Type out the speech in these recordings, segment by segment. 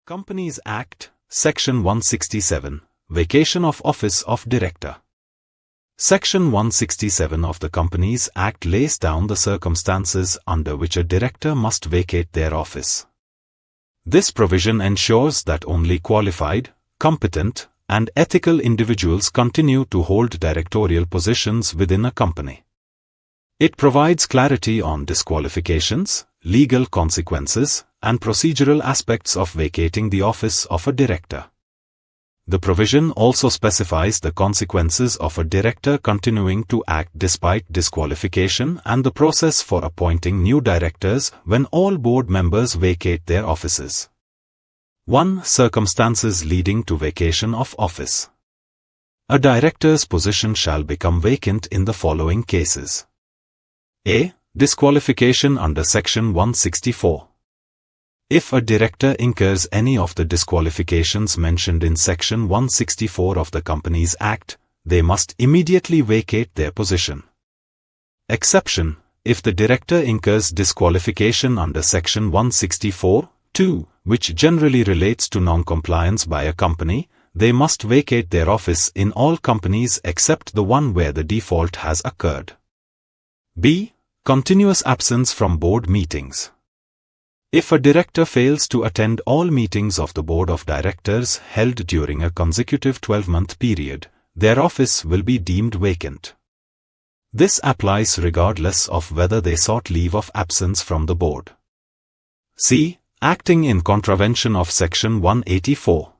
Companies Act, Section 167, Vacation of Office of Director. Section 167 of the Companies Act lays down the circumstances under which a director must vacate their office. This provision ensures that only qualified, competent, and ethical individuals continue to hold directorial positions within a company. It provides clarity on disqualifications, legal consequences, and procedural aspects of vacating the office of a director. The provision also specifies the consequences of a director continuing to act despite disqualification and the process for appointing new directors when all board members vacate their offices. 1. Circumstances leading to vacation of office. A director's position shall become vacant in the following cases. A. Disqualification under Section 164. If a director incurs any of the disqualifications mentioned in Section 164 of the Companies Act, they must immediately vacate their position. Exception: if the director incurs disqualification under Section 164(2), which generally relates to non-compliance by a company, they must vacate their office in all companies except the one where the default has occurred. B. Continuous absence from board meetings. If a director fails to attend all meetings of the Board of Directors held during a consecutive 12-month period, their office will be deemed vacant. This applies regardless of whether they sought leave of absence from the board. C. Acting in contravention of Section 184.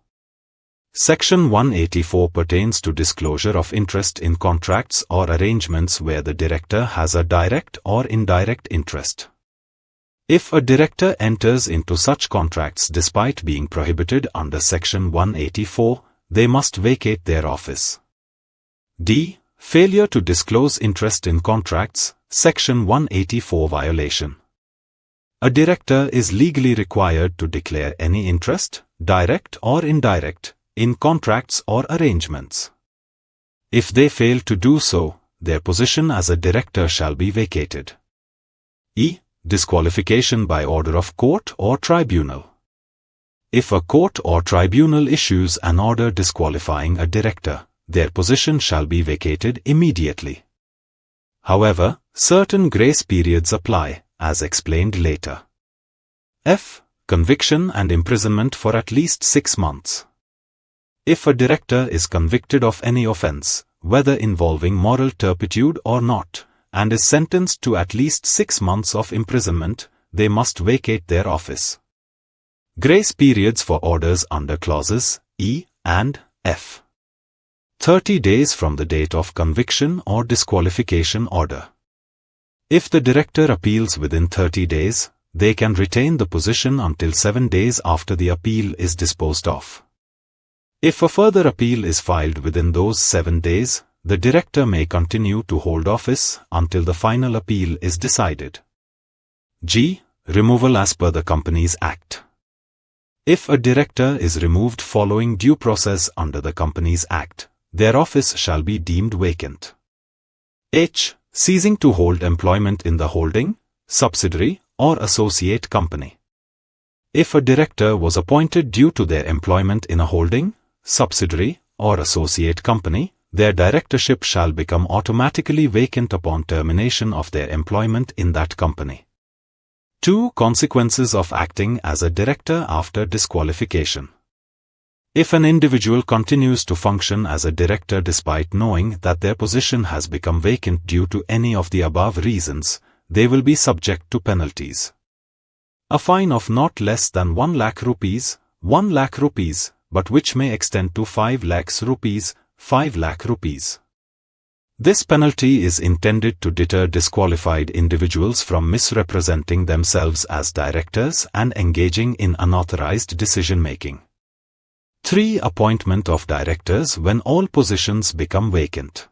Section 184 pertains to disclosure of interest in contracts or arrangements where the director has a direct or indirect interest. If a director enters into such contracts despite being prohibited under Section 184, they must vacate their office. D. Failure to disclose interest in contracts, Section 184 violation. A director is legally required to declare any interest, direct or indirect, in contracts or arrangements. If they fail to do so, their position as a director shall be vacated. E. Disqualification by order of court or tribunal. If a court or tribunal issues an order disqualifying a director, their position shall be vacated immediately. However, certain grace periods apply, as explained later. F. Conviction and imprisonment for at least 6 months. If a director is convicted of any offense, whether involving moral turpitude or not, and is sentenced to at least 6 months of imprisonment, they must vacate their office. Grace periods for orders under clauses E and F. 30 days from the date of conviction or disqualification order. If the director appeals within 30 days, they can retain the position until 7 days after the appeal is disposed of. If a further appeal is filed within those 7 days, the director may continue to hold office until the final appeal is decided. G. Removal as per the Companies Act. If a director is removed following due process under the Companies Act, their office shall be deemed vacant. H. Ceasing to hold employment in the holding, subsidiary, or associate company. If a director was appointed due to their employment in a holding, subsidiary, or associate company, their directorship shall become automatically vacant upon termination of their employment in that company. 2. Consequences of acting as a director after disqualification. If an individual continues to function as a director despite knowing that their position has become vacant due to any of the above reasons, they will be subject to penalties. A fine of not less than 1 lakh rupees, 1 lakh rupees, but which may extend to 5 lakhs rupees, 5 lakh rupees. This penalty is intended to deter disqualified individuals from misrepresenting themselves as directors and engaging in unauthorized decision-making. 3. Appointment of directors when all positions become vacant.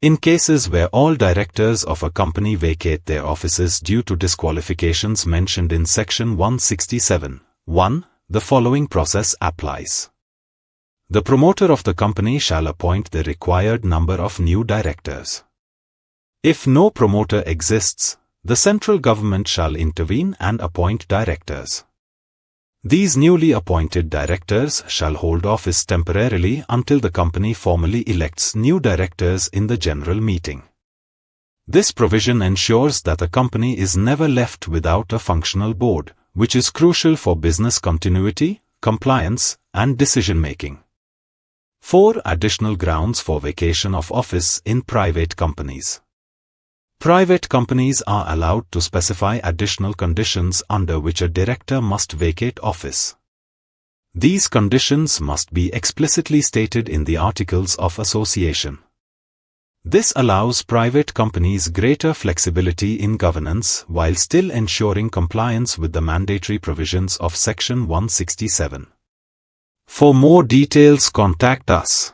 In cases where all directors of a company vacate their offices due to disqualifications mentioned in Section 167, 1, the following process applies. The promoter of the company shall appoint the required number of new directors. If no promoter exists, the central government shall intervene and appoint directors. These newly appointed directors shall hold office temporarily until the company formally elects new directors in the general meeting. This provision ensures that the company is never left without a functional board, which is crucial for business continuity, compliance, and decision-making. 4 additional grounds for vacation of office in private companies. Private companies are allowed to specify additional conditions under which a director must vacate office. These conditions must be explicitly stated in the Articles of Association. This allows private companies greater flexibility in governance while still ensuring compliance with the mandatory provisions of Section 167. For more details, contact us.